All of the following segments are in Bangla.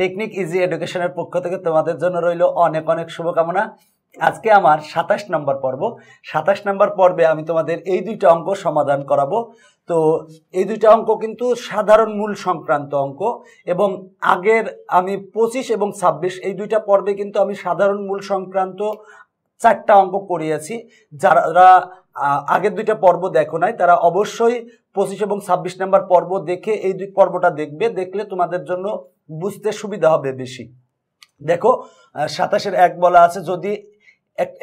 টেকনিক ইজি এডুকেশনের পক্ষ থেকে তোমাদের জন্য রইল অনেক অনেক শুভকামনা। আজকে আমার 27 নম্বর পর্ব। 27 নম্বর পর্বে আমি তোমাদের এই দুইটা অঙ্ক সমাধান করাবো। তো এই দুইটা অঙ্ক কিন্তু সাধারণ মূল সংক্রান্ত অঙ্ক, এবং আগের আমি 25 এবং 26 এই দুইটা পর্বে কিন্তু আমি সাধারণ মূল সংক্রান্ত 4টা অঙ্ক করিয়েছি। যারা আগের দুইটা পর্ব দেখো নাই তারা অবশ্যই 25 এবং 26 নম্বর পর্ব দেখে এই দুই পর্বটা দেখবে, দেখলে তোমাদের জন্য বুঝতে সুবিধা হবে বেশি। দেখো 27-এর 1 বলা আছে, যদি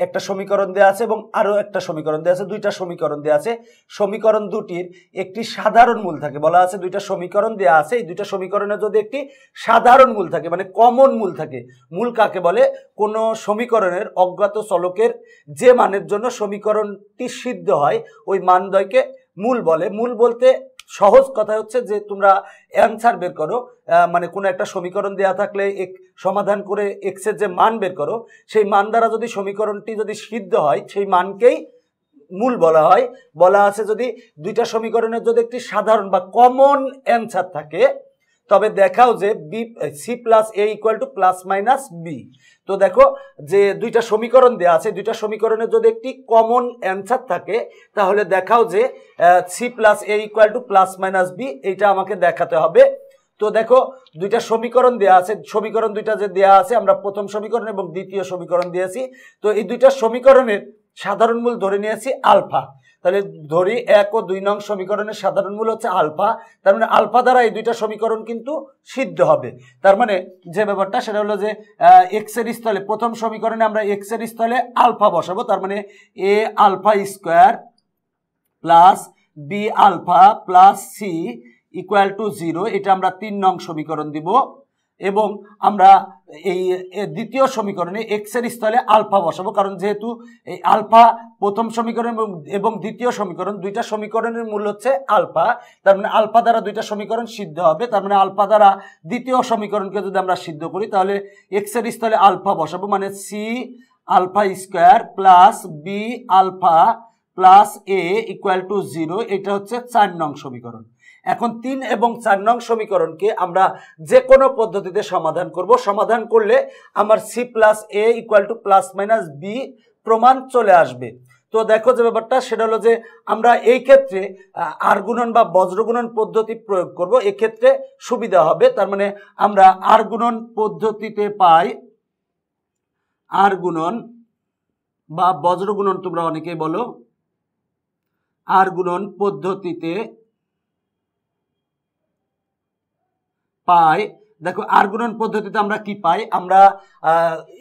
একটা সমীকরণ দেওয়া আছে এবং আরো একটা সমীকরণ দেওয়া আছে, দুইটা সমীকরণ দেওয়া আছে, সমীকরণ দুটির একটি সাধারণ মূল থাকে। বলা আছে দুইটা সমীকরণ দেওয়া আছে, এই দুইটা সমীকরণে যদি একটি সাধারণ মূল থাকে মানে কমন মূল থাকে। মূল কাকে বলে? কোন সমীকরণের অজ্ঞাত চলকের যে মানের জন্য সমীকরণটি সিদ্ধ হয় ওই মানদ্বয়কে মূল বলে। মূল বলতে সহজ কথা হচ্ছে যে তোমরা অ্যান্সার বের করো, মানে কোনো একটা সমীকরণ দেওয়া থাকলে সমাধান করে এক্স এর যে মান বের করো, সেই মান দ্বারা যদি সমীকরণটি যদি সিদ্ধ হয় সেই মানকেই মূল বলা হয়। বলা আছে যদি দুইটা সমীকরণের যদি একটি সাধারণ বা কমন অ্যান্সার থাকে তবে দেখাও যে B C plus A equal to plus minus B. তো দেখো যে দুইটা সমীকরণ দেওয়া আছে, দুইটা সমীকরণের যদি একটি কমন অ্যান্সার থাকে তাহলে দেখাও যে C plus A equal to plus minus B, এইটা আমাকে দেখাতে হবে। তো দেখো দুইটা সমীকরণ দেওয়া আছে, সমীকরণ দুইটা যে দেওয়া আছে আমরা প্রথম সমীকরণ এবং দ্বিতীয় সমীকরণ দিয়েছি। তো এই দুইটা সমীকরণের সাধারণ মূল ধরে নিয়েছি আলফা। তাহলে ধরি 1 ও 2 নং সমীকরণের সাধারণ মূল হচ্ছে আলফা, তার মানে আলফা দ্বারা এই দুইটা সমীকরণ কিন্তু সিদ্ধ হবে। তার মানে যে ব্যাপারটা সেটা হলো যে এক্স এর স্থলে প্রথম সমীকরণে আমরা এক্স এর স্থলে আলফা বসাবো, তার মানে A alpha square plus B alpha plus C equal to 0, এটা আমরা 3 নং সমীকরণ দিব। এবং আমরা এই দ্বিতীয় সমীকরণে এক্স এর স্থলে আলফা বসাবো, কারণ যেহেতু এই আলফা প্রথম সমীকরণ এবং দ্বিতীয় সমীকরণ দুইটা সমীকরণের মূল হচ্ছে আলফা, তার মানে আলফা দ্বারা দুইটা সমীকরণ সিদ্ধ হবে। তার মানে আলফা দ্বারা দ্বিতীয় সমীকরণকে যদি আমরা সিদ্ধ করি তাহলে এক্স এর স্থলে আলফা বসাবো, মানে C alpha square plus B alpha plus A equal to 0, এটা হচ্ছে 4 নং সমীকরণ। এখন 3 এবং 4 নং সমীকরণকে আমরা যে কোনো পদ্ধতিতে সমাধান করব। সমাধান করলে আমার C plus A equal to plus minus B প্রমাণ চলে আসবে। তো দেখো যে ব্যাপারটা সেটা হলো যে আমরা এই ক্ষেত্রে আর গুণন বা বজ্রগুণন পদ্ধতি প্রয়োগ করব, এক্ষেত্রে সুবিধা হবে। তার মানে আমরা আর গুণন পদ্ধতিতে পাই, আর গুণন বা বজ্রগুণন তোমরা অনেকেই বলো, আর গুণন পদ্ধতিতে পাই। দেখো আর গুণন পদ্ধতিতে আমরা কি পাই? আমরা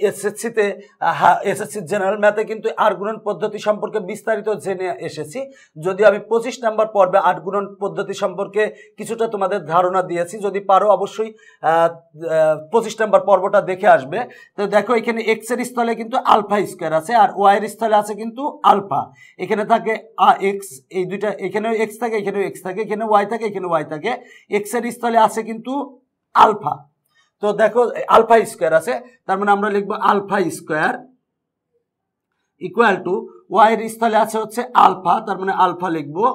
এসএসসি জেনারেল ম্যাথে কিন্তু আর গুণন পদ্ধতি সম্পর্কে বিস্তারিত জেনে এসেছি। যদি আমি 25 নম্বর পর্বে আর গুণন পদ্ধতি সম্পর্কে কিছুটা তোমাদের ধারণা দিয়েছি, যদি পারো অবশ্যই 25 নম্বর পর্বটা দেখে আসবে। তো দেখো এখানে এক্স এর স্থলে কিন্তু আলফা স্কোয়ার আছে আর ওয়াই এর স্থলে আছে কিন্তু আলফা। এখানে থাকে এক্স, এই দুইটা এখানেও এক্স থাকে, এখানেও এক্স থাকে, এখানে ওয়াই থাকে, এখানে ওয়াই থাকে। এক্স এর স্থলে আছে কিন্তু আলফা, তো দেখো আলফা স্কোয়ার আছে, তার মানে আমরা লিখবো alpha square equal to Y এর স্থলে আছে হচ্ছে আলফা, তার মানে আলফা লিখবো,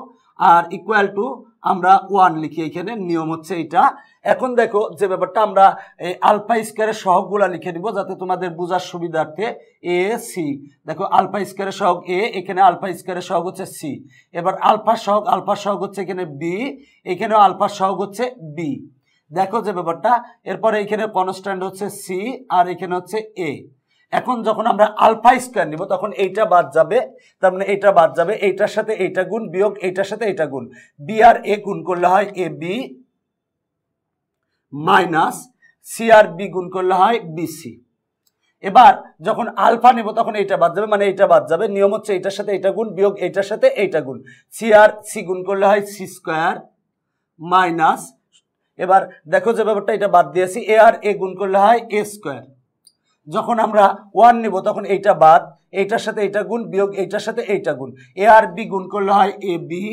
আর ইকুয়াল টু আমরা 1 লিখি, এখানে নিয়ম হচ্ছে এটা। এখন দেখো যে ব্যাপারটা আমরা এই আলফা স্কোয়ারের সহগগুলা লিখে নিব যাতে তোমাদের বোঝার সুবিধার্থে। এ সি, দেখো আলফা স্কোয়ারের সহগ এ, এখানে আলফা স্কোয়ারের সহগ হচ্ছে সি। এবার আলফার সহগ হচ্ছে এখানে বি, এখানেও আলফার সহগ হচ্ছে বি। দেখো যে ব্যাপারটা, এরপরে এখানে কনস্ট্যান্ট হচ্ছে সি আর এখানে হচ্ছে এ। এখন যখন আমরা আলফা স্কোয়ার নিব তখন এইটা বাদ যাবে, তার মানে এইটা বাদ যাবে, এইটার সাথে এইটা গুণ বিয়োগ এইটার সাথে এইটা গুণ, বি আর এ গুণ করলে হয় A B minus C R B গুণ করলে হয় বিসি। এবার যখন আলফা নেব তখন এইটা বাদ যাবে, মানে এইটা বাদ যাবে, নিয়ম হচ্ছে এইটার সাথে এইটা গুণ বিয়োগ এইটার সাথে এইটা গুণ, সি আর সি গুণ করলে হয় সি স্কোয়ার মাইনাস, এবার দেখো যে ব্যাপারটা এটা বাদ দিয়েছি, এ আর এ গুণ করলে হয় এ স্কোয়ার। যখন আমরা 1 নেব তখন এইটা বাদ, এইটার সাথে এইটা গুণ বিয়োগ এইটার সাথে এইটা গুণ, এ আর বি গুণ করলে হয় A B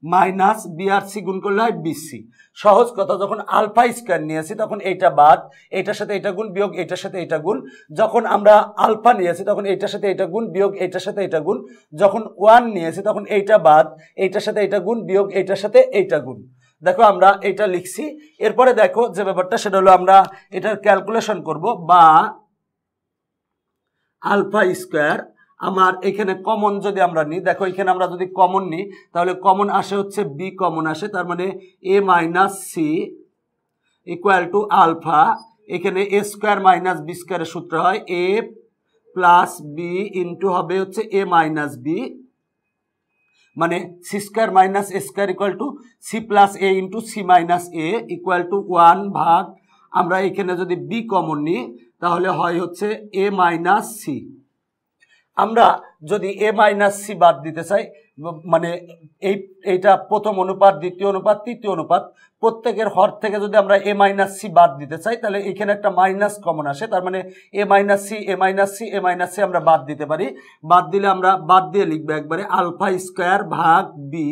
minus B R C গুণ করলে হয় বিসি। সহজ কথা, যখন আলফা স্কোয়ার নিয়েছি তখন এইটা বাদ, এইটার সাথে এইটা গুণ বিয়োগ এইটার সাথে এইটা গুণ, যখন আমরা আলফা নিয়েছি তখন এইটার সাথে এইটা গুণ বিয়োগ এইটার সাথে এইটা গুণ, যখন 1 নিয়েছি তখন এইটা বাদ, এইটার সাথে এইটা গুণ বিয়োগ এইটার সাথে এইটা গুণ, দেখো আমরা এটা লিখছি। এরপরে দেখো যে ব্যাপারটা সেটা হলো আমরা এটার ক্যালকুলেশন করব, বা আলফা স্কোয়ার আমার এখানে কমন যদি আমরা নিই, দেখো এখানে আমরা যদি কমন নিই তাহলে কমন আসে হচ্ছে বি কমন আসে, তার মানে a minus c equal to alpha, এখানে এ স্কোয়ার মাইনাস বি স্কোয়ারের সূত্র হয় এ প্লাস বি ইন্টু হবে হচ্ছে এ মাইনাস বি, মানে C square minus A square equal to C plus A into C minus A equal to 1 ভাগ আমরা এখানে যদি বি কমন নিই তাহলে হয় হচ্ছে এ মাইনাস সি। আমরা যদি এ মাইনাস সি বাদ দিতে চাই, মানে এইটা প্রথম অনুপাত, দ্বিতীয় অনুপাত, তৃতীয় অনুপাত, প্রত্যেকের হর থেকে যদি আমরা এ মাইনাস সি বাদ দিতে চাই তাহলে এখানে একটা মাইনাস কমন আসে, তার মানে a minus C A minus C A minus C আমরা বাদ দিতে পারি। বাদ দিলে আমরা বাদ দিয়ে লিখবো একবারে আলফা স্কোয়ার ভাগ বি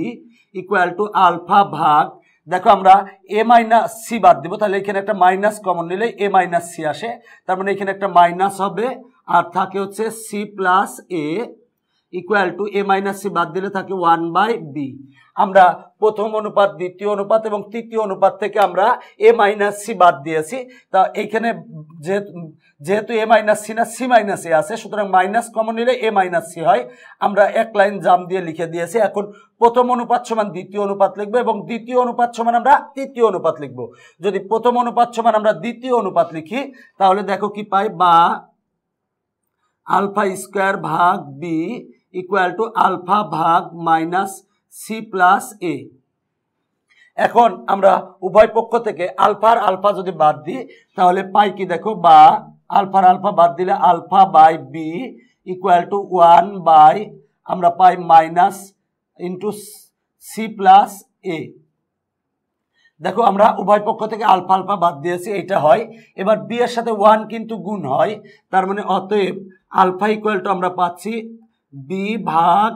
ইকুয়াল টু আলফা ভাগ, দেখো আমরা এ মাইনাস সি বাদ দিব, তাহলে এখানে একটা মাইনাস কমন নিলে এ মাইনাস সি আসে, তার মানে এখানে একটা মাইনাস হবে, আর থাকে হচ্ছে C plus A equal to A minus C বাদ দিলে থাকে 1/b। আমরা প্রথম অনুপাত, দ্বিতীয় অনুপাত এবং তৃতীয় অনুপাত থেকে আমরা এ মাইনাস সি বাদ দিয়েছি, তা এইখানে যেহেতু এ মাইনাস সি না সি মাইনাস এ আছে, সুতরাং মাইনাস কমন নিলে এ মাইনাস সি হয়, আমরা এক লাইন জাম দিয়ে লিখে দিয়েছি। এখন প্রথম অনুপাত সমান দ্বিতীয় অনুপাত লিখবো এবং দ্বিতীয় অনুপাত সমান আমরা তৃতীয় অনুপাত লিখবো। যদি প্রথম অনুপাত সমান আমরা দ্বিতীয় অনুপাত লিখি তাহলে দেখো কি পাই, বা আলফা স্কোয়ার ভাগ বি ইকুয়াল টু আলফা ভাগ মাইনাস সি প্লাস এ। এখন আমরা উভয় পক্ষ থেকে আলফার আলফা যদি বাদ দিই তাহলে পাই কি, দেখো বা আলফার আলফা বাদ দিলে alpha by B equal to 1 by আমরা পাই minus into C plus A. দেখো আমরা উভয় পক্ষ থেকে আলফা আলফা বাদ দিয়েছি, এইটা হয়। এবার বি এর সাথে 1 কিন্তু গুণ হয়, তার মানে অতএব আলফা ইকুয়াল টু আমরা পাচ্ছি বি ভাগ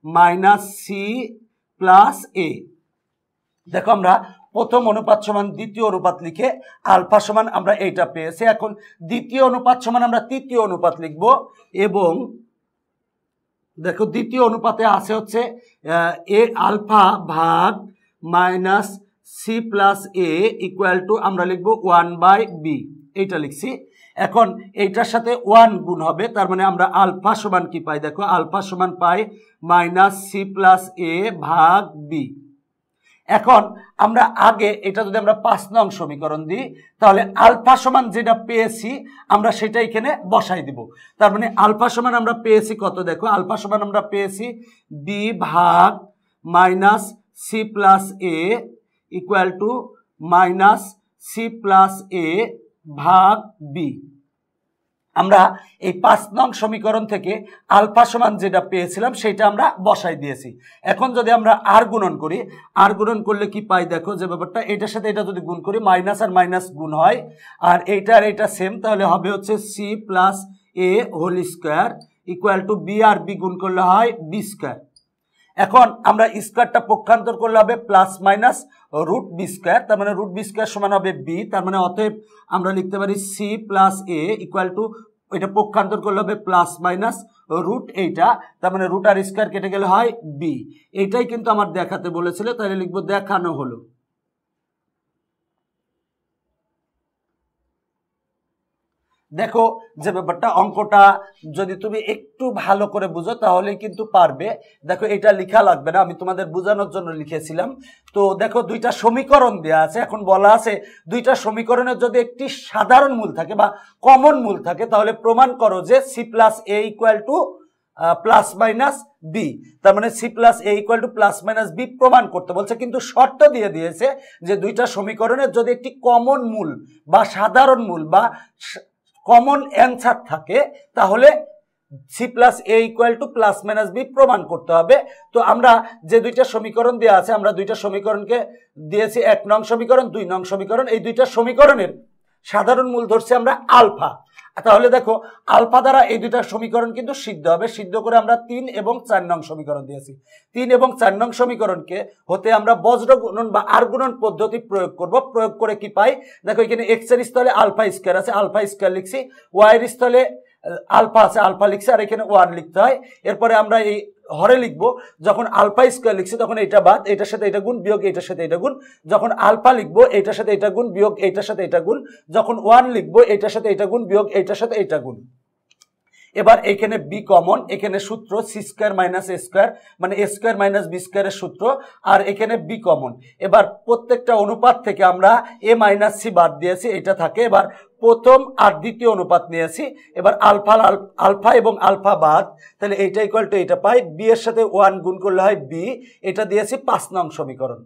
মাইনাস সি প্লাস এ। দেখো আমরা প্রথম অনুপাত সমান দ্বিতীয় অনুপাত লিখে আলফা সমান আমরা এইটা পেয়েছি। এখন দ্বিতীয় অনুপাত সমান আমরা তৃতীয় অনুপাত লিখব, এবং দেখো দ্বিতীয় অনুপাতে আছে হচ্ছে এ আলফা ভাগ minus C plus A equal to আমরা লিখবো 1/b, এইটা লিখছি। এখন এইটার সাথে 1 গুণ হবে, তার মানে আমরা আলফা সমান কি পাই, দেখো আলফা সমান পাই মাইনাস সি প্লাস এ ভাগ বি। এখন আমরা আগে এটা যদি আমরা 5 নং সমীকরণ দিই তাহলে আলফা সমান যেটা পেয়েছি আমরা সেটা এখানে বসাই দিব। তার মানে আলফা সমান আমরা পেয়েছি কত, দেখো আলফা সমান আমরা পেয়েছি বি ভাগ minus C plus A equal to minus C plus a ভাগ বি। আমরা এই 5 নং সমীকরণ থেকে আলফা সমান যেটা পেয়েছিলাম সেটা আমরা বসাই দিয়েছি। এখন যদি আমরা আর গুণন করি, আর গুণন করলে কি পাই, দেখো যে ব্যাপারটা এটার সাথে এটা যদি গুণ করি মাইনাস আর মাইনাস গুণ হয়, আর এইটা আর এটা সেম, তাহলে হবে হচ্ছে C plus A whole square equal to B, আর বি গুণ করলে হয় বি স্কোয়ার। এখন আমরা স্কোয়ারটা পক্ষান্তর করলে হবে plus minus root B square, তার মানে রুট বি স্কোয়ার সমান হবে বি, তার মানে অতএব আমরা লিখতে পারি C plus A equal to এটা পক্ষান্তর করলে হবে প্লাস মাইনাস রুট এইটা, তার মানে রুট আর স্কোয়ার কেটে গেলে হয় বি। এইটাই কিন্তু আমার দেখাতে বলেছিল, তাহলে লিখবো দেখানো হলো। দেখো যে ব্যাপারটা, অঙ্কটা যদি তুমি একটু ভালো করে বুঝো তাহলে কিন্তু পারবে। দেখো এটা লেখা লাগবে না, আমি তোমাদের বোঝানোর জন্য লিখেছিলাম। তো দেখো দুইটা সমীকরণ দেওয়া আছে, এখন বলা আছে দুইটা সমীকরণের যদি একটি সাধারণ মূল থাকে বা কমন মূল থাকে তাহলে প্রমাণ করো যে C plus A equal to plus minus B, তার মানে C plus A equal to plus minus B প্রমাণ করতে বলছে, কিন্তু শর্ত দিয়ে দিয়েছে যে দুইটা সমীকরণের যদি একটি কমন মূল বা সাধারণ মূল বা কমন অ্যান্সার থাকে তাহলে C plus A equal to plus minus B প্রমাণ করতে হবে। তো আমরা যে দুইটা সমীকরণ দেওয়া আছে, আমরা দুইটা সমীকরণকে দিয়েছি 1 নং সমীকরণ, 2 নং সমীকরণ। এই দুইটা সমীকরণের সাধারণ মূল ধরছি আমরা আলফা। তাহলে দেখো আলফা দ্বারা এই দুইটা সমীকরণ কিন্তু সিদ্ধ হবে, সিদ্ধ করে আমরা 3 এবং 4 নং সমীকরণ দিয়েছি। 3 এবং 4 নং সমীকরণকে হতে আমরা বজ্র গুণন বা আর গুণন পদ্ধতি প্রয়োগ করব। প্রয়োগ করে কি পাই, দেখো এখানে এক্স এর স্থলে আলফা স্কোয়ার আছে, আলফা স্কোয়ার লিখছি, ওয়াই এর স্থলে আলফা আছে, আলফা লিখছি, আর এখানে 1 লিখতে হয়। এরপরে আমরা এই হরে লিখবো, যখন আলফা স্কোয়ার লিখছি তখন এটা বাদ, এটার সাথে এটা গুণ, বিয়োগ এটার সাথে এটা গুণ। যখন আলফা লিখবো এটার সাথে এটা গুণ, বিয়োগ এটার সাথে এটা গুণ। যখন 1 লিখবো এটার সাথে এটা গুণ, বিয়োগ এটার সাথে এটা গুণ। এবার এখানে বি কমন, এখানে সূত্র C square minus A square, মানে এ স্কোয়ার মাইনাস বি স্কোয়ারের সূত্র, আর এখানে বি কমন। এবার প্রত্যেকটা অনুপাত থেকে আমরা এ মাইনাস সি বাদ দিয়েছি, এটা থাকে। এবার প্রথম আর দ্বিতীয় অনুপাত নিয়েছি। এবার আলফা এবং আলফা বাদ, তাহলে এইটা ইকুয়াল টু এইটা পাই। বি এর সাথে 1 গুণ করলে হয় বি, এটা দিয়েছি 5 নং সমীকরণ।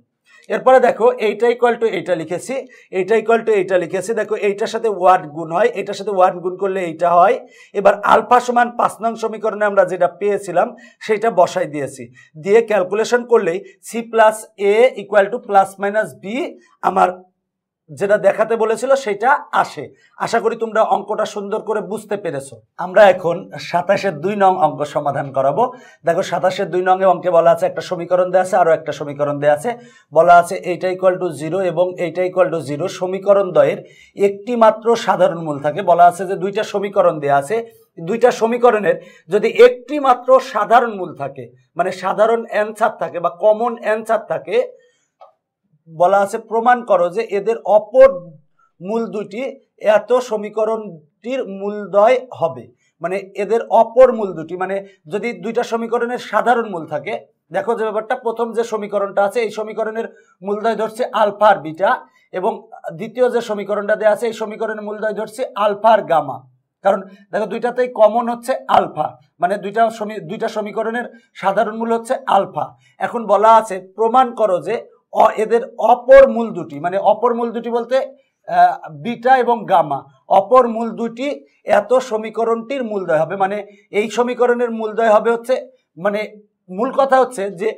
এরপরে দেখো এইটা ইকুয়াল টু এইটা লিখেছি, এইটা ইকুয়াল টু এইটা লিখেছি। দেখো এইটার সাথে 1 গুণ হয়, এটার সাথে 1 গুণ করলে এইটা হয়। এবার আলফা সমান 5 নং সমীকরণে আমরা যেটা পেয়েছিলাম সেটা বসাই দিয়েছি, দিয়ে ক্যালকুলেশন করলেই C plus A equal to plus minus B আমার যেটা দেখাতে বলেছিল সেটা আসে। আশা করি তোমরা অঙ্কটা সুন্দর করে বুঝতে পেরেছো। আমরা এখন 27-এর 2 নং অঙ্ক সমাধান করাবো। দেখো 27-এর 2 নং অঙ্কে বলা আছে একটা সমীকরণ দেওয়া আছে, আরো একটা সমীকরণ দেওয়া আছে। বলা আছে এইটা ইকুয়াল টু 0 এবং এইটা ইকুয়াল টু 0 সমীকরণ দ্বয়ের একটি মাত্র সাধারণ মূল থাকে। বলা আছে যে দুইটা সমীকরণ দেওয়া আছে, দুইটা সমীকরণের যদি একটি মাত্র সাধারণ মূল থাকে, মানে সাধারণ অ্যান্সার থাকে বা কমন অ্যান্সার থাকে, বলা আছে প্রমাণ করো যে এদের অপর মূল দুটি এত সমীকরণটির মূলদ্বয় হবে। মানে এদের অপর মূল দুটি, মানে যদি দুইটা সমীকরণের সাধারণ মূল থাকে, দেখো যে ব্যাপারটা, প্রথম যে সমীকরণটা আছে এই সমীকরণের মূলদ্বয় ধরছে আলফা আর বিটা, এবং দ্বিতীয় যে সমীকরণটা দেওয়া আছে এই সমীকরণের মূলদ্বয় ধরছে আলফা আর গামা। কারণ দেখো দুইটাতেই কমন হচ্ছে আলফা, মানে দুইটা সমীকরণের সাধারণ মূল হচ্ছে আলফা। এখন বলা আছে প্রমাণ করো যে এদের অপর মূল দুটি, মানে অপর মূল দুটি বলতে বিটা এবং গামা, অপর মূল দুটি এত সমীকরণটির মূলদ্বয় হবে। মানে এই সমীকরণের মূলদ্বয় হবে হচ্ছে, মানে মূল কথা হচ্ছে যে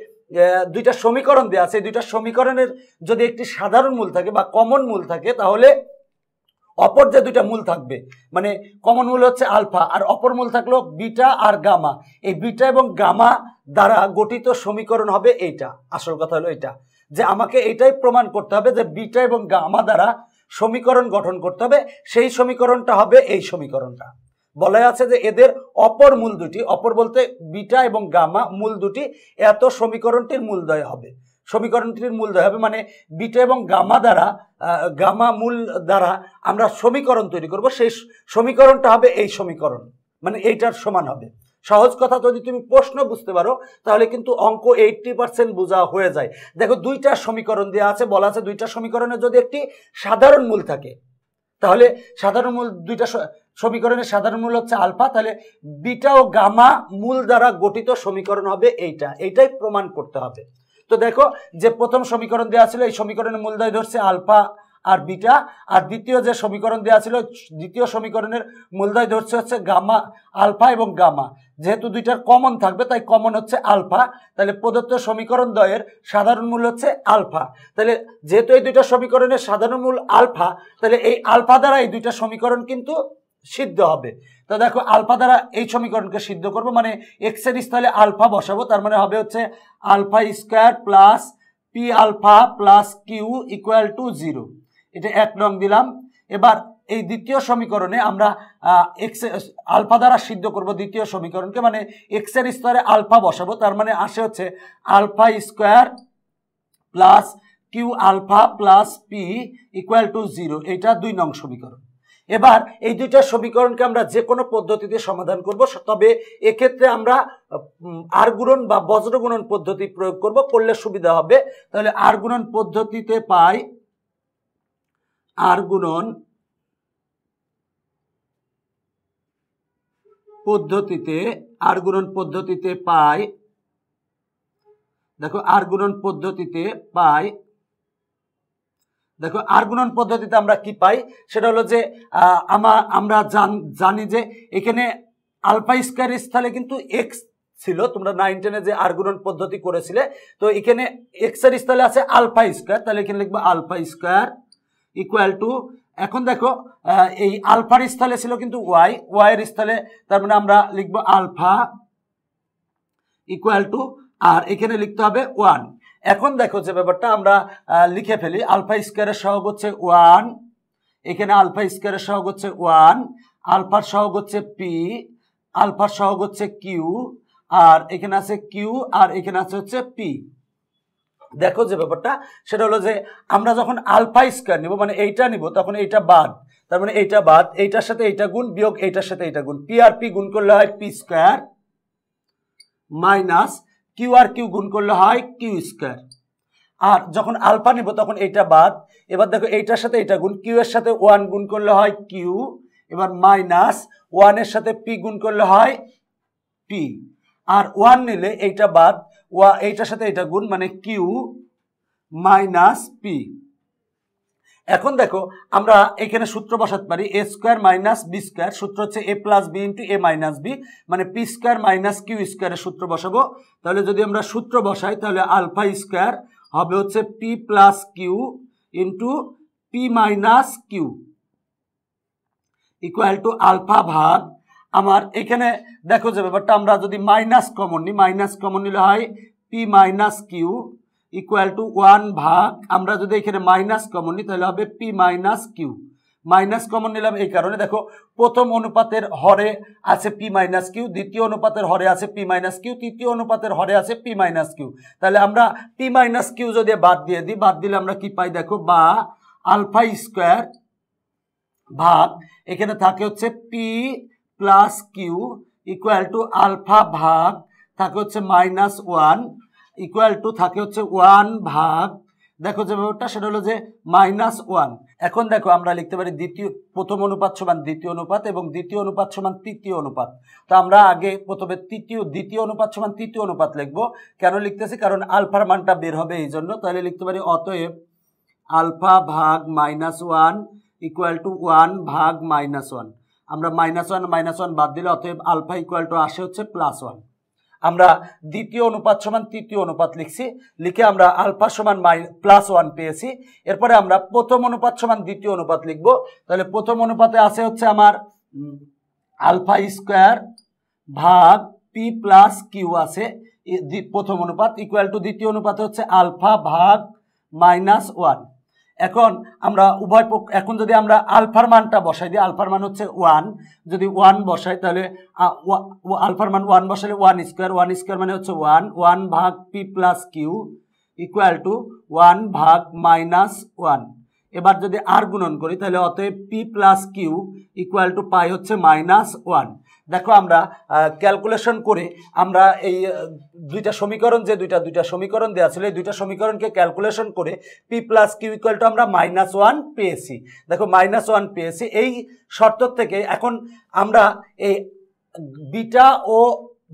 দুইটা সমীকরণ দেওয়া আছে, দুইটা সমীকরণের যদি একটি সাধারণ মূল থাকে বা কমন মূল থাকে, তাহলে অপর যে দুইটা মূল থাকবে, মানে কমন মূল হচ্ছে আলফা আর অপর মূল থাকলো বিটা আর গামা, এই বিটা এবং গামা দ্বারা গঠিত সমীকরণ হবে এইটা। আসল কথা হলো এটা, যে আমাকে এইটাই প্রমাণ করতে হবে যে বিটা এবং গামা দ্বারা সমীকরণ গঠন করতে হবে, সেই সমীকরণটা হবে এই সমীকরণটা। বলা আছে যে এদের অপর মূল দুটি, অপর বলতে বিটা এবং গামা মূল দুটি এত সমীকরণটির মূলদ্বয় হবে। সমীকরণটির মূলদ্বয় হবে মানে বিটা এবং গামা দ্বারা, গামা মূল দ্বারা আমরা সমীকরণ তৈরি করব, সেই সমীকরণটা হবে এই সমীকরণ, মানে এইটার সমান হবে। সহজ কথা, যদি তুমি প্রশ্ন বুঝতে পারো তাহলে কিন্তু অঙ্ক 80% বোঝা হয়ে যায়। দেখো দুইটা সমীকরণ দেওয়া আছে, বলা আছে দুইটা সমীকরণে যদি একটি সাধারণ মূল থাকে, তাহলে সাধারণ মূল, দুইটা সমীকরণের সাধারণ মূল হচ্ছে আলফা, তাহলে বিটা ও গামা মূল দ্বারা গঠিত সমীকরণ হবে এইটা, এইটাই প্রমাণ করতে হবে। তো দেখো যে প্রথম সমীকরণ দেওয়া ছিল এই সমীকরণের মূলদ্বয় ধরছে আলফা আর বিটা, আর দ্বিতীয় যে সমীকরণ দেওয়া ছিল দ্বিতীয় সমীকরণের মূলদ্বয় ধরছে হচ্ছে গামা, আলফা এবং গামা। যেহেতু দুইটার কমন থাকবে তাই কমন হচ্ছে আলফা, তাহলে প্রদত্ত সমীকরণ দ্বয়ের সাধারণ মূল হচ্ছে আলফা। তাহলে যেহেতু এই দুইটা সমীকরণের সাধারণ মূল আলফা, তাহলে এই আলফা দ্বারা এই দুইটা সমীকরণ কিন্তু সিদ্ধ হবে। তো দেখো আলফা দ্বারা এই সমীকরণকে সিদ্ধ করব, মানে এক্স এর স্থলে আলফা বসাবো, তার মানে হবে হচ্ছে alpha square plus P alpha plus Q equal to 0। এটা 1 নং দিলাম। এবার এই দ্বিতীয় সমীকরণে আমরা এক্স আলফা দ্বারা সিদ্ধ করব দ্বিতীয় সমীকরণকে, মানে এক্স এর স্তরে আলফা বসাবো, তার মানে আসে হচ্ছে alpha square plus Q alpha plus P equal to 0। এটা 2 নং সমীকরণ। এবার এই দুইটা সমীকরণকে আমরা যে কোনো পদ্ধতিতে সমাধান করব, তবে এক্ষেত্রে আমরা আর গুণন বা বজ্র গুণন পদ্ধতি প্রয়োগ করব, করলে সুবিধা হবে। তাহলে আর গুণন পদ্ধতিতে পাই, আর গুণন পদ্ধতিতে, আর গুণন পদ্ধতিতে পাই, দেখো আর গুণন পদ্ধতিতে পাই, দেখো আর গুণন পদ্ধতিতে আমরা কি পাই, সেটা হলো যে আমরা জানি যে এখানে আলফা স্কয়ার স্থলে কিন্তু এক্স ছিল, তোমরা 9-10-এ যে আর গুণন পদ্ধতি করেছিলে, তো এখানে এক্স এর স্থলে আছে আলফা স্কয়ার, তাহলে এখানে লিখবো আলফা স্কয়ার ইকুয়াল টু, এখন দেখো এই আলফার স্থলে ছিল কিন্তু ওয়াই, ওয়াই এর স্থলে তার মানে আমরা লিখবো আলফা ইকুয়াল টু, আর এখানে লিখতে হবে 1। এখন দেখো যে ব্যাপারটা আমরা লিখে ফেলি, আলফা স্কয়ারের সহগ হচ্ছে 1, এখানে আলফা স্কয়ারের সহগ হচ্ছে 1, আলফার সহগ হচ্ছে পি, আলফার সহগ হচ্ছে কিউ, আর এখানে আছে কিউ, আর এখানে আছে হচ্ছে পি। দেখো যে ব্যাপারটা সেটা হলো যে আমরা যখন আলফা স্কয়ার নিব মানে এইটা নিব তখন এইটা বাদ, তার মানে এইটা বাদ, এইটার সাথে এইটা গুণ বিয়োগ এইটার সাথে এইটা গুণ, পি আর পি গুণ করলে হয় P square minus Q R Q গুণ করলে হয় কিউ স্কয়ার। আর যখন আলফা নিব তখন এইটা বাদ, এবার দেখো এইটার সাথে এইটা গুণ, কিউ এর সাথে 1 গুণ করলে হয় কিউ, এবার মাইনাস 1 এর সাথে পি গুণ করলে হয় পি, আর 1 নিলে এইটা বাদ, এইটার সাথে এটা গুণ মানে কিউ মাইনাস পি। এখন দেখো আমরা এখানে সূত্র বসাতে পারি এ স্কয়ার মাইনাস বি স্কয়ার, সূত্র হচ্ছে এ প্লাস বি ইন্টু এ মাইনাস বি, মানে পি স্কয়ার মাইনাস কিউ স্কয়ারের সূত্র বসাবো। তাহলে যদি আমরা সূত্র বসাই তাহলে আলফা স্কয়ার হবে হচ্ছে p plus q into p minus q equal to alpha ভাগ আমার এখানে দেখো যে ব্যাপারটা আমরা যদি মাইনাস কমন নিই, মাইনাস কমন নিলে হয় p minus q equal to 1 ভাগ, আমরা যদি এখানে মাইনাস কমন নিই তাহলে হবে p minus q. Minus common নিলাম এই কারণে দেখো প্রথম অনুপাতের হরে আছে পি মাইনাস কিউ, দ্বিতীয় অনুপাতের হরে আছে পি মাইনাস কিউ, তৃতীয় অনুপাতের হরে আছে পি মাইনাস কিউ। তাহলে আমরা পি মাইনাস কিউ যদি বাদ দিয়ে দিই, বাদ দিলে আমরা কি পাই দেখো, বা আলফা স্কয়ার ভাগ এখানে থাকে হচ্ছে p plus Q equal to alpha ভাগ থাকে হচ্ছে মাইনাস 1 ইকুয়াল টু থাকে হচ্ছে 1 ভাগ, দেখো যে ব্যাপারটা সেটা হলো যে মাইনাস 1। এখন দেখো আমরা লিখতে পারি প্রথম অনুপাত সমান দ্বিতীয় অনুপাত এবং দ্বিতীয় অনুপাত সমান তৃতীয় অনুপাত। তো আমরা আগে প্রথমে দ্বিতীয় অনুপাত সমান তৃতীয় অনুপাত লিখবো। কেন লিখতেছি? কারণ আলফার মানটা বের হবে এই জন্য। তাহলে লিখতে পারি অতএব আলফা ভাগ মাইনাস 1 ইকুয়াল টু 1 ভাগ মাইনাস 1। আমরা মাইনাস 1 বাদ দিলে অতএব আলফা ইকুয়াল টু আসে হচ্ছে প্লাস 1। আমরা দ্বিতীয় অনুপাত সমান তৃতীয় অনুপাত লিখছি, লিখে আমরা আলফা সমান প্লাস 1 পেয়েছি। এরপরে আমরা প্রথম অনুপাত সমান দ্বিতীয় অনুপাত লিখব। তাহলে প্রথম অনুপাতে আছে হচ্ছে আমার আলফা স্কয়ার ভাগ পি প্লাস কিউ আছে প্রথম অনুপাত, ইকুয়াল টু দ্বিতীয় অনুপাতে হচ্ছে আলফা ভাগ মাইনাস 1। এখন আমরা উভয় পক্ষ, এখন যদি আমরা আলফার মানটা বসাই দিই, আলফার মান হচ্ছে 1, যদি 1 বসাই তাহলে আলফার মান 1 বসালে 1 স্কয়ার মানে হচ্ছে 1 ভাগ p plus Q equal to 1 ভাগ মাইনাস 1। এবার যদি আর গুণন করি তাহলে অতএব p plus Q equal to পাই হচ্ছে মাইনাস 1। দেখো আমরা ক্যালকুলেশন করে আমরা এই দুইটা সমীকরণ, যে দুইটা সমীকরণ দেওয়া ছিল, এই দুইটা সমীকরণকে ক্যালকুলেশন করে p plus Q equal to আমরা মাইনাস 1 পেয়েছি। দেখো মাইনাস 1 পেয়েছি। এই শর্ত থেকে এখন আমরা এই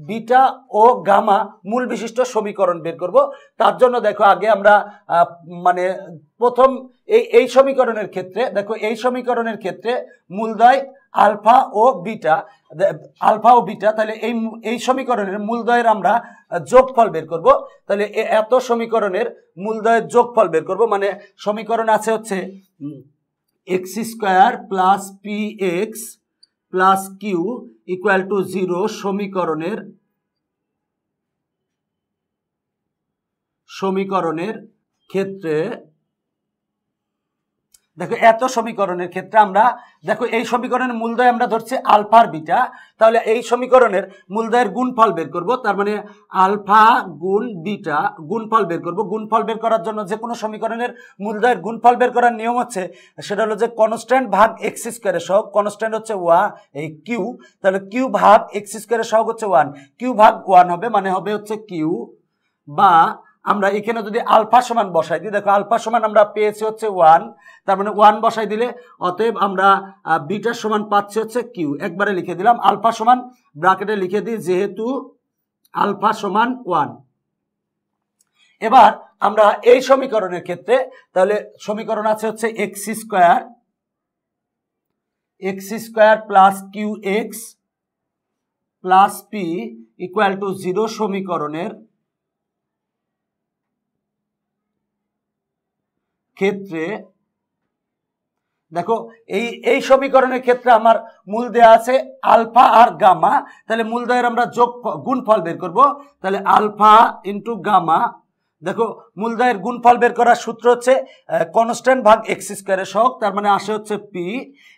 বিটা ও গামা মূল বিশিষ্ট সমীকরণ বের করব। তার জন্য দেখো আগে আমরা মানে প্রথম এই সমীকরণের ক্ষেত্রে, দেখো এই সমীকরণের ক্ষেত্রে মূলদ্বয় আলফা ও বিটা, তাহলে এই সমীকরণের মূলদ্বয়ের আমরা যোগফল বের করব। তাহলে এত সমীকরণের মূলদ্বয়ের যোগফল বের করব, মানে সমীকরণ আছে হচ্ছে x square plus p x plus Q equal to 0 সমীকরণের ক্ষেত্রে, দেখো এত সমীকরণের ক্ষেত্রে আমরা দেখো এই সমীকরণের মূলদ্বয় আমরা ধরছি আলফা আর বিটা। তাহলে এই সমীকরণের মূলদ্বয়ের গুণফল বের করব, তার মানে আলফা গুণ বিটা গুণফল বের করব। গুণফল বের করার জন্য যে কোনো সমীকরণের মূলদ্বয়ের গুণফল বের করার নিয়ম হচ্ছে সেটা হলো যে কনস্ট্যান্ট ভাগ এক্স স্কয়ারের সহগ, কনস্ট্যান্ট হচ্ছে এই কিউ, তাহলে কিউ ভাগ এক্স স্কয়ারের সহগ হচ্ছে 1, কিউ ভাগ 1 হবে, মানে হবে হচ্ছে কিউ। বা আমরা এখানে যদি আলফা সমান বসাই দিই, দেখো আলফা সমান আমরা পেয়েছি হচ্ছে 1, তার মানে 1 বসাই দিলে অতএব আমরা বিটার সমান পাচ্ছি হচ্ছে কিউ। একবারে লিখে দিলাম আলফা সমান, ব্র্যাকেটে লিখে দিই যেহেতু আলফা সমান 1। এবার আমরা এই সমীকরণের ক্ষেত্রে তাহলে সমীকরণ আছে হচ্ছে x square plus q x plus P equal to 0 সমীকরণের ক্ষেত্রে, দেখো এই সমীকরণের ক্ষেত্রে আমার মূল দেয়া আছে আলফা আর গামা, তাহলে মূলদ্বয়ের আমরা গুণফল বের করব। তাহলে আলফা ইন্টু গামা, দেখো মূলদ্বয়ের গুণফল বের করার সূত্র হচ্ছে কনস্ট্যান্ট ভাগ এক্স স্কয়ারের সহগ, তার মানে আসে হচ্ছে পি।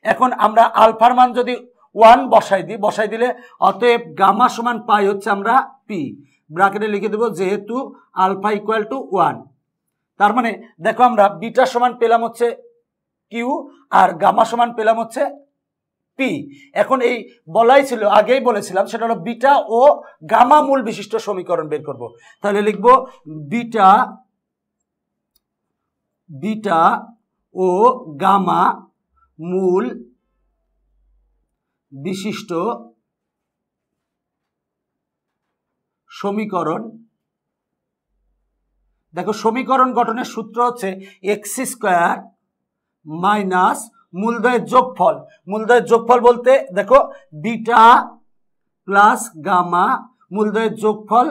এখন আমরা আলফার মান যদি 1 বসাই দিই, বসাই দিলে অতএব গামা সমান পাই হচ্ছে আমরা পি, ব্র্যাকেটে লিখে দেব যেহেতু আলফা ইকুয়াল টু 1। তার মানে দেখো আমরা বিটা সমান পেলাম হচ্ছে কিউ আর গামা সমান পেলাম হচ্ছে পি। এখন এই বলাই ছিল, আগেই বলেছিলাম, সেটা হলো বিটা ও গামা মূল বিশিষ্ট সমীকরণ বের করব। তাহলে লিখব বিটা ও গামা মূল বিশিষ্ট সমীকরণ। দেখো সমীকরণ গঠনের সূত্র হচ্ছে এক্স স্কোয়ার মাইনাস মূলদয়ের যোগফল। মূলদয়ের যোগফল বলতে দেখো বিটা প্লাস গামা মূলদয়ের যোগফল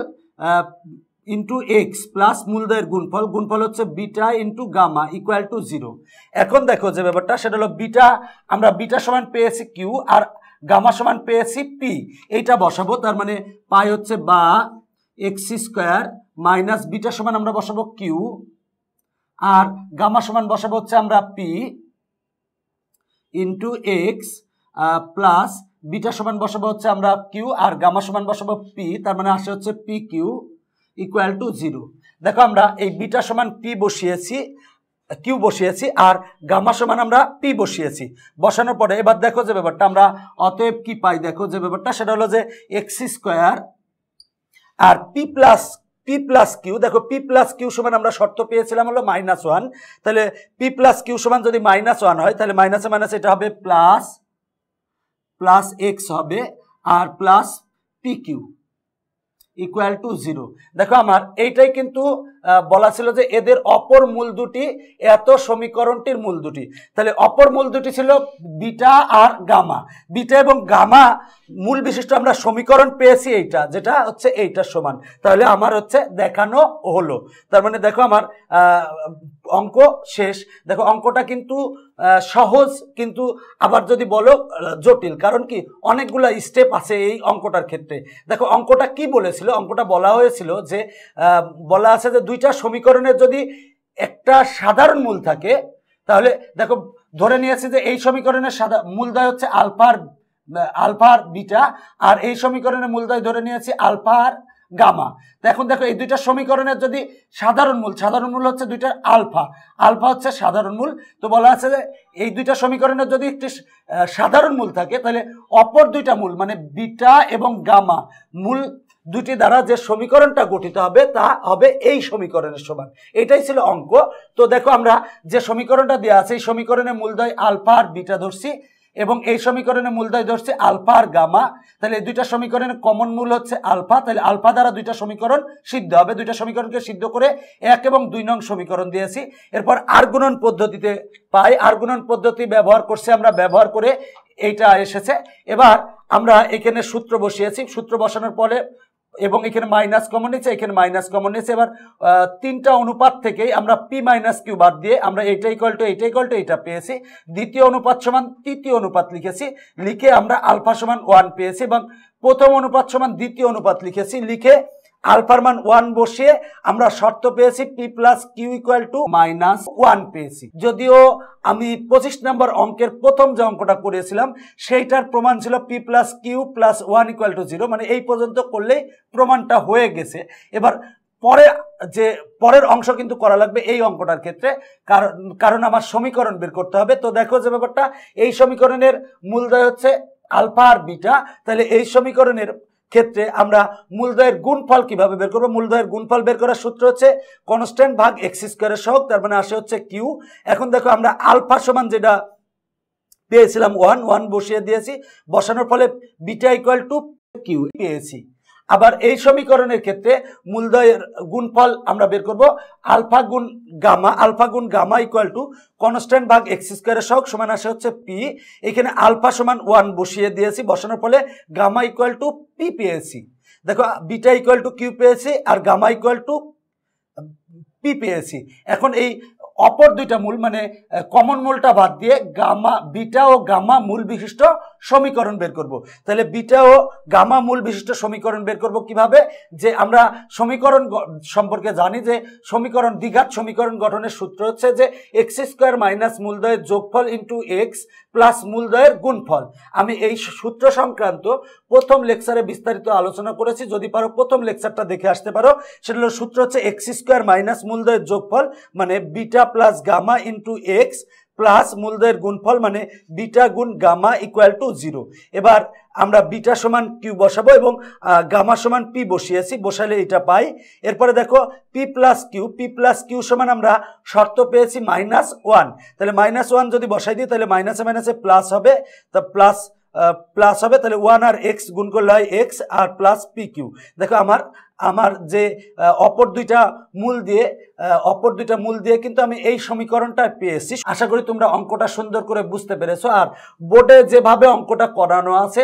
ইন্টু এক্স প্লাস মূলদয়ের গুণফল, গুণফল হচ্ছে beta into gamma equal to 0। এখন দেখো যে ব্যাপারটা সেটা হলো বিটা, আমরা বিটা সমান পেয়েছি কিউ আর গামা সমান পেয়েছি পি, এইটা বসাবো। তার মানে পাই হচ্ছে বা এক্স স্কোয়ার মাইনাস বিটা সমান আমরা বসাবো কিউ আর গামা সমান বসাবো হচ্ছে আমরা P into x plus beta সমান বসাবো হচ্ছে আমরা কিউ আর গামা সমান বসাবো পি, তার মানে আসে হচ্ছে পি কিউ ইকুয়াল টু 0। দেখো আমরা এই বিটা সমান পি বসিয়েছি, কিউ বসিয়েছি আর গামা সমান আমরা পি বসিয়েছি। বসানোর পরে এবার দেখো যে ব্যাপারটা আমরা অতএব কি পাই, দেখো যে ব্যাপারটা সেটা হলো যে এক্স স্কোয়ার আর পি প্লাস কিউ। দেখো পি প্লাস কিউ সমান আমরা শর্ত পেয়েছিলাম হলো -1, তাহলে পি প্লাস কিউ সমান যদি -1 হয় তাহলে মাইনাসে মাইনাস এটা হবে প্লাস এক্স হবে আর plus p q equal to 0। দেখো আমার এইটাই কিন্তু বলা ছিল যে এদের অপর মূল দুটি, এত সমীকরণটির মূল দুটি। তাহলে অপর মূল দুটি ছিল বিটা আর গামা। বিটা এবং গামা মূল বিশিষ্ট আমরা সমীকরণ পেয়েছি এইটা, যেটা হচ্ছে এইটার সমান। তাহলে আমার হচ্ছে দেখানো হলো। তার মানে দেখো আমার অঙ্ক শেষ। দেখো অঙ্কটা কিন্তু সহজ, কিন্তু আবার যদি বলো জটিল, কারণ কি অনেকগুলো স্টেপ আছে এই অঙ্কটার ক্ষেত্রে। দেখো অঙ্কটা কি বলেছিল, অঙ্কটা বলা হয়েছিল যে বলা আছে যে দুইটা সমীকরণের যদি একটা সাধারণ মূল থাকে, তাহলে দেখো ধরে নিয়েছি যে এই সমীকরণের মূলদয় হচ্ছে আলফার বিটা আর এই সমীকরণের মূলদয় ধরে নিয়েছি আলফার গামা। এখন দেখো এই দুইটা সমীকরণের যদি সাধারণ মূল হচ্ছে দুইটার আলফা হচ্ছে সাধারণ মূল। তো বলা আছে যে এই দুইটা সমীকরণের যদি একটি সাধারণ মূল থাকে তাহলে অপর দুইটা মূল মানে বিটা এবং গামা মূল দুটি দ্বারা যে সমীকরণটা গঠিত হবে তা হবে এই সমীকরণের সমান। এটাই ছিল অঙ্ক। তো দেখো আমরা যে সমীকরণটা দেওয়া আছে এই সমীকরণের মূলদয় আলফা আর বিটা ধরছি এবং এই সমীকরণের মূলদয় ধরছে আলফা আর গামা। তাহলে এই দুইটা সমীকরণের কমন মূল হচ্ছে আলফা, তাহলে আলফা দ্বারা দুইটা সমীকরণ সিদ্ধ হবে। দুইটা সমীকরণকে সিদ্ধ করে 1 এবং 2 নং সমীকরণ দিয়েছি। এরপর আর গুণন পদ্ধতিতে পাই, আর গুণন পদ্ধতি ব্যবহার করছে, আমরা ব্যবহার করে এইটা এসেছে। এবার আমরা এখানে সূত্র বসিয়েছি, সূত্র বসানোর পরে এবং এখানে মাইনাস কমন নিচ্ছে, এখানে মাইনাস কমন নিচ্ছে। এবার তিনটা অনুপাত থেকেই আমরা পি মাইনাস কিউ বাদ দিয়ে আমরা এইটা ইকুয়াল টু এইটা পেয়েছি। দ্বিতীয় অনুপাত সমান তৃতীয় অনুপাত লিখেছি, লিখে আমরা আলফা সমান 1 পেয়েছি এবং প্রথম অনুপাত সমান দ্বিতীয় অনুপাত লিখেছি, লিখে আলফার মান 1 বসিয়ে আমরা শর্ত পেয়েছি p plus Q equal to -1 পেয়েছি। যদিও আমি 25 নম্বর অঙ্কের প্রথম যে অঙ্কটা করেছিলাম সেইটার প্রমাণ ছিল p plus q plus 1 equal to 0, মানে এই পর্যন্ত করলেই প্রমাণটা হয়ে গেছে। এবার পরের অংশ কিন্তু করা লাগবে এই অঙ্কটার ক্ষেত্রে, কারণ আমার সমীকরণ বের করতে হবে। তো দেখো যে ব্যাপারটা এই সমীকরণের মূলদয় হচ্ছে আলফা আর বিটা, তাহলে এই সমীকরণের ক্ষেত্রে আমরা মূলদয়ের গুণফল কিভাবে বের করব? মূলদয়ের গুণফল বের করার সূত্র হচ্ছে কনস্ট্যান্ট ভাগ এক্স স্কোয়ারের সহগ, তার মানে আসে হচ্ছে কিউ। এখন দেখো আমরা আলফা সমান যেটা পেয়েছিলাম 1 বসিয়ে দিয়েছি, বসানোর ফলে বিটা ইকুয়াল টু কিউ পেয়েছি। আবার এই সমীকরণের ক্ষেত্রে মূলদয়ের গুণফল আমরা বের করব আলফা গুণ গামা ইকুয়াল টু কনস্ট্যান্ট ভাগ এক্স স্কোয়ারের সহগ সমান আসে হচ্ছে পি। এখানে আলফা সমান 1 বসিয়ে দিয়েছি, বসানোর ফলে গামা ইকুয়াল টু পি পেয়েছি। দেখো বিটা ইকুয়াল টু কিউ পেয়েছি আর গামা ইকুয়াল টু পি পেয়েছি। এখন এই অপর দুইটা মূল মানে কমন মূলটা বাদ দিয়ে বিটা ও গামা মূল বিশিষ্ট সমীকরণ বের করব। তাহলে বিটা ও গামা মূল বিশিষ্ট সমীকরণ বের করব কিভাবে? যে আমরা সমীকরণ সম্পর্কে জানি যে সমীকরণ দ্বিঘাত সমীকরণ গঠনের সূত্র হচ্ছে যে এক্স স্কোয়ার মাইনাস মূলদ্বয়ের যোগফল ইন্টু এক্স প্লাস মূলদ্বয়ের গুণফল। আমি এই সূত্র সংক্রান্ত প্রথম লেকচারে বিস্তারিত আলোচনা করেছি, যদি পারো প্রথম লেকচারটা দেখে আসতে পারো। সেটা হলো সূত্র হচ্ছে এক্স স্কোয়ার মাইনাস মূলদ্বয়ের যোগফল মানে beta plus gamma into x plus মূলদ্বয়ের গুণফল মানে বিটা গুণ গামা ইকুয়াল টু 0। এবার আমরা বিটা সমান কিউ বসাবো এবং গামা সমান পি বসিয়েছি, বসালে এটা পাই। এরপরে দেখো পি প্লাস কিউ সমান আমরা শর্ত পেয়েছি -1, তাহলে -1 যদি বসাই দিই তাহলে মাইনাসে মাইনাসে প্লাস হবে, তা প্লাস হবে, তাহলে 1 আর এক্স গুণ করলে হয় এক্স আর প্লাস পি কিউ। দেখো আমার যে অপর দুইটা মূল দিয়ে কিন্তু আমি এই সমীকরণটা পেয়েছি। আশা করি তোমরা অঙ্কটা সুন্দর করে বুঝতে পেরেছো। আর বোর্ডে যেভাবে অঙ্কটা করানো আছে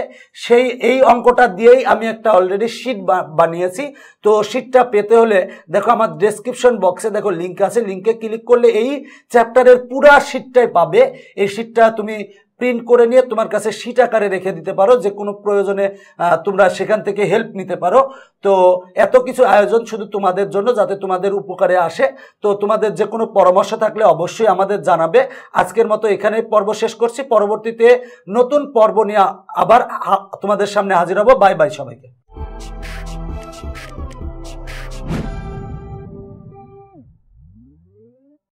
এই অঙ্কটা দিয়েই আমি একটা অলরেডি শীট বানিয়েছি। তো শীটটা পেতে হলে দেখো আমার ডেসক্রিপশন বক্সে দেখো লিঙ্ক আছে, লিঙ্কে ক্লিক করলে এই চ্যাপ্টারের পুরা শীটটাই পাবে। এই শীটটা তুমি প্রিন্ট করে নিয়ে তোমার কাছে শীট আকারে রেখে দিতে পারো, যে কোনো প্রয়োজনে তোমরা সেখান থেকে হেল্প নিতে পারো। তো এত কিছু আয়োজন শুধু তোমাদের জন্য, যাতে তোমাদের উপকারে আসে। তো তোমাদের যে কোনো পরামর্শ থাকলে অবশ্যই আমাদের জানাবে। আজকের মতো এখানেই পর্ব শেষ করছি, পরবর্তীতে নতুন পর্ব নিয়ে আবার তোমাদের সামনে হাজির হব। বাই বাই সবাইকে।